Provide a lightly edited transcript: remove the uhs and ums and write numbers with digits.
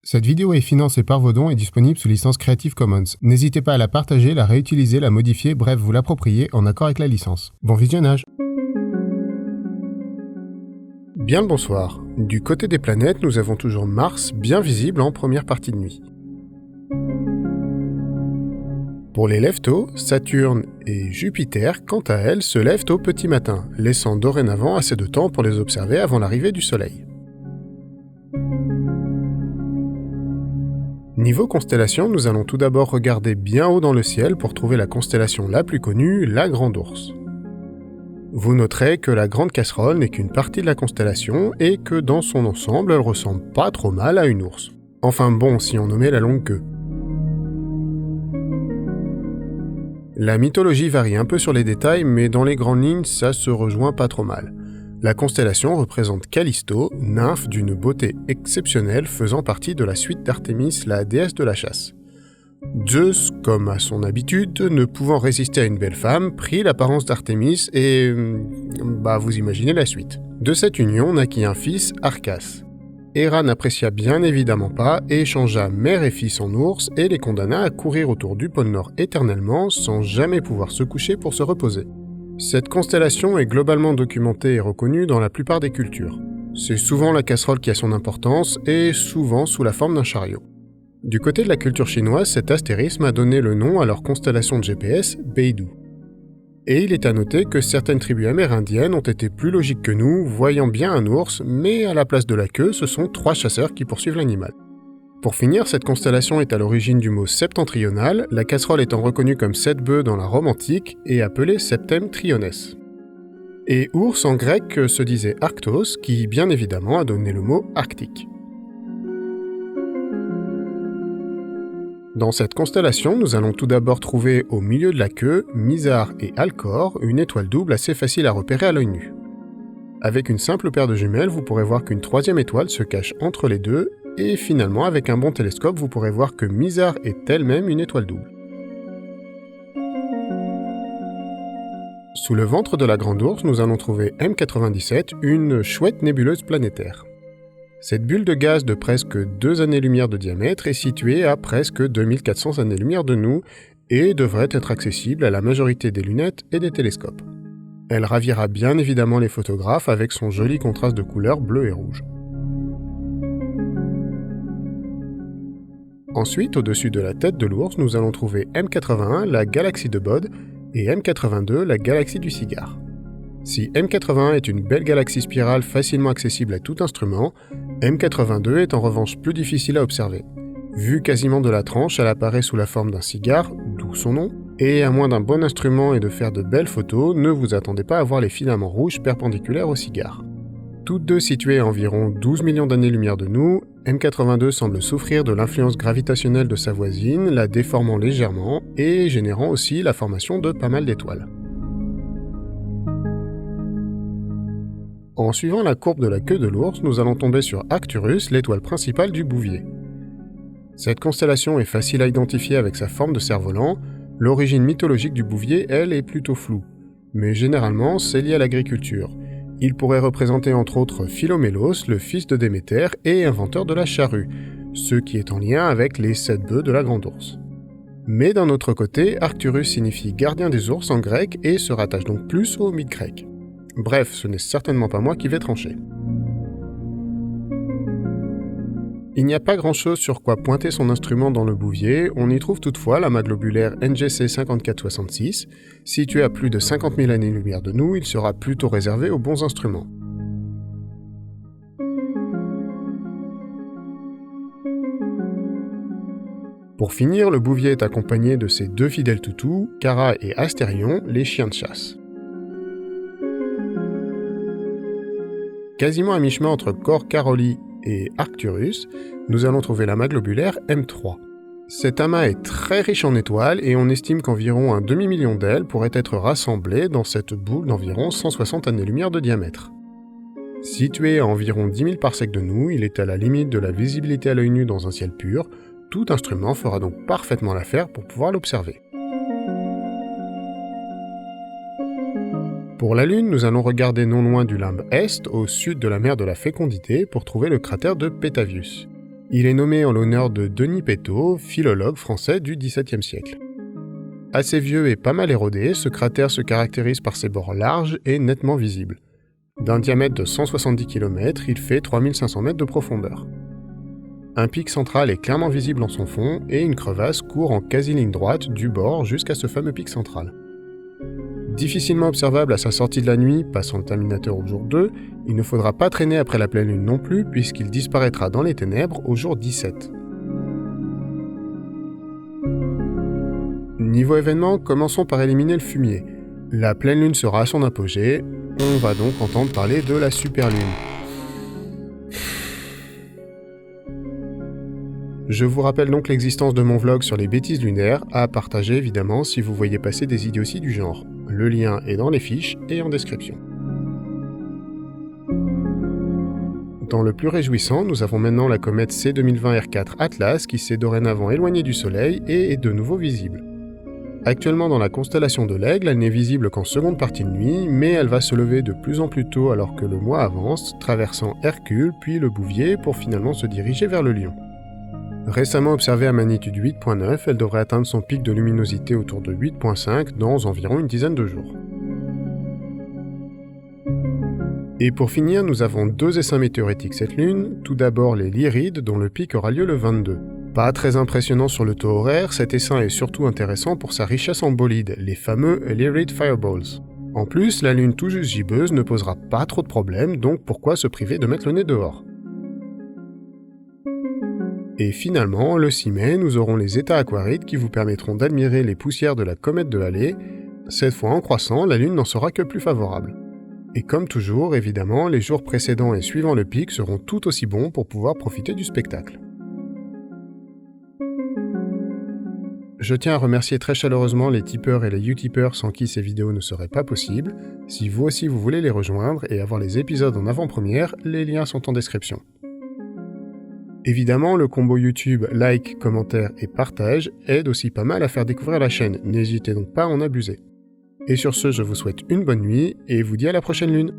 Cette vidéo est financée par vos dons et disponible sous licence Creative Commons. N'hésitez pas à la partager, la réutiliser, la modifier, bref, vous l'approprier en accord avec la licence. Bon visionnage. Bien le bonsoir. Du côté des planètes, nous avons toujours Mars, bien visible en première partie de nuit. Pour les lève-tôt, Saturne et Jupiter, quant à elles, se lèvent au petit matin, laissant dorénavant assez de temps pour les observer avant l'arrivée du Soleil. Niveau constellation, nous allons tout d'abord regarder bien haut dans le ciel pour trouver la constellation la plus connue, la Grande Ourse. Vous noterez que la Grande Casserole n'est qu'une partie de la constellation et que dans son ensemble, elle ressemble pas trop mal à une ours. Enfin bon, si on nommait la longue queue. La mythologie varie un peu sur les détails, mais dans les grandes lignes, ça se rejoint pas trop mal. La constellation représente Callisto, nymphe d'une beauté exceptionnelle faisant partie de la suite d'Artémis, la déesse de la chasse. Zeus, comme à son habitude, ne pouvant résister à une belle femme, prit l'apparence d'Artémis et... vous imaginez la suite. De cette union naquit un fils, Arcas. Héra n'apprécia bien évidemment pas et échangea mère et fils en ours et les condamna à courir autour du pôle Nord éternellement sans jamais pouvoir se coucher pour se reposer. Cette constellation est globalement documentée et reconnue dans la plupart des cultures. C'est souvent la casserole qui a son importance, et souvent sous la forme d'un chariot. Du côté de la culture chinoise, cet astérisme a donné le nom à leur constellation de GPS, Beidou. Et il est à noter que certaines tribus amérindiennes ont été plus logiques que nous, voyant bien un ours, mais à la place de la queue, ce sont 3 chasseurs qui poursuivent l'animal. Pour finir, cette constellation est à l'origine du mot septentrional, la casserole étant reconnue comme 7 bœufs dans la Rome antique et appelée Septem Triones. Et ours en grec se disait Arctos, qui bien évidemment a donné le mot arctique. Dans cette constellation, nous allons tout d'abord trouver au milieu de la queue Mizar et Alcor, une étoile double assez facile à repérer à l'œil nu. Avec une simple paire de jumelles, vous pourrez voir qu'une 3e étoile se cache entre les deux, et finalement, avec un bon télescope, vous pourrez voir que Mizar est elle-même une étoile double. Sous le ventre de la Grande Ourse, nous allons trouver M97, une chouette nébuleuse planétaire. Cette bulle de gaz de presque 2 années-lumière de diamètre est située à presque 2400 années-lumière de nous et devrait être accessible à la majorité des lunettes et des télescopes. Elle ravira bien évidemment les photographes avec son joli contraste de couleurs bleu et rouge. Ensuite, au-dessus de la tête de l'ours, nous allons trouver M81, la galaxie de Bode, et M82, la galaxie du cigare. Si M81 est une belle galaxie spirale facilement accessible à tout instrument, M82 est en revanche plus difficile à observer. Vue quasiment de la tranche, elle apparaît sous la forme d'un cigare, d'où son nom, et à moins d'un bon instrument et de faire de belles photos, ne vous attendez pas à voir les filaments rouges perpendiculaires au cigare. Toutes deux situées à environ 12 millions d'années-lumière de nous, M82 semble souffrir de l'influence gravitationnelle de sa voisine, la déformant légèrement et générant aussi la formation de pas mal d'étoiles. En suivant la courbe de la queue de l'ours, nous allons tomber sur Arcturus, l'étoile principale du Bouvier. Cette constellation est facile à identifier avec sa forme de cerf-volant, l'origine mythologique du Bouvier, elle, est plutôt floue, mais généralement c'est lié à l'agriculture. Il pourrait représenter entre autres Philomélos, le fils de Déméter et inventeur de la charrue, ce qui est en lien avec les 7 bœufs de la Grande Ourse. Mais d'un autre côté, Arcturus signifie gardien des ours en grec et se rattache donc plus au mythe grec. Bref, ce n'est certainement pas moi qui vais trancher. Il n'y a pas grand-chose sur quoi pointer son instrument dans le Bouvier, on y trouve toutefois l'amas globulaire NGC 5466. Situé à plus de 50 000 années-lumière de nous, il sera plutôt réservé aux bons instruments. Pour finir, le Bouvier est accompagné de ses 2 fidèles toutous, Cara et Astérion, les chiens de chasse. Quasiment à mi-chemin entre Cor Caroli et Arcturus, nous allons trouver l'amas globulaire M3. Cet amas est très riche en étoiles et on estime qu'environ un demi-million d'ailes pourraient être rassemblées dans cette boule d'environ 160 années-lumière de diamètre. Situé à environ 10 000 parsecs de nous, il est à la limite de la visibilité à l'œil nu dans un ciel pur, tout instrument fera donc parfaitement l'affaire pour pouvoir l'observer. Pour la Lune, nous allons regarder non loin du limbe Est, au sud de la mer de la Fécondité, pour trouver le cratère de Petavius. Il est nommé en l'honneur de Denis Pétot, philologue français du XVIIe siècle. Assez vieux et pas mal érodé, ce cratère se caractérise par ses bords larges et nettement visibles. D'un diamètre de 170 km, il fait 3500 mètres de profondeur. Un pic central est clairement visible en son fond et une crevasse court en quasi-ligne droite du bord jusqu'à ce fameux pic central. Difficilement observable à sa sortie de la nuit, passant le terminateur au jour 2, il ne faudra pas traîner après la pleine lune non plus puisqu'il disparaîtra dans les ténèbres au jour 17. Niveau événement, commençons par éliminer le fumier. La pleine lune sera à son apogée, on va donc entendre parler de la superlune. Je vous rappelle donc l'existence de mon vlog sur les bêtises lunaires, à partager évidemment si vous voyez passer des idioties du genre. Le lien est dans les fiches et en description. Dans le plus réjouissant, nous avons maintenant la comète C2020-R4 Atlas qui s'est dorénavant éloignée du Soleil et est de nouveau visible. Actuellement dans la constellation de l'Aigle, elle n'est visible qu'en seconde partie de nuit, mais elle va se lever de plus en plus tôt alors que le mois avance, traversant Hercule puis le Bouvier pour finalement se diriger vers le Lion. Récemment observée à magnitude 8.9, elle devrait atteindre son pic de luminosité autour de 8.5 dans environ une dizaine de jours. Et pour finir, nous avons 2 essaims météoritiques cette lune, tout d'abord les Lyrides dont le pic aura lieu le 22. Pas très impressionnant sur le taux horaire, cet essaim est surtout intéressant pour sa richesse en bolides, les fameux Lyrid Fireballs. En plus, la lune tout juste gibbeuse ne posera pas trop de problèmes, donc pourquoi se priver de mettre le nez dehors ? Et finalement, le 6 mai, nous aurons les états aquarides qui vous permettront d'admirer les poussières de la comète de Halley. Cette fois en croissant, la lune n'en sera que plus favorable. Et comme toujours, évidemment, les jours précédents et suivant le pic seront tout aussi bons pour pouvoir profiter du spectacle. Je tiens à remercier très chaleureusement les tipeurs et les utipeurs sans qui ces vidéos ne seraient pas possibles. Si vous aussi vous voulez les rejoindre et avoir les épisodes en avant-première, les liens sont en description. Évidemment, le combo YouTube, like, commentaire et partage aide aussi pas mal à faire découvrir la chaîne, n'hésitez donc pas à en abuser. Et sur ce, je vous souhaite une bonne nuit et vous dis à la prochaine lune.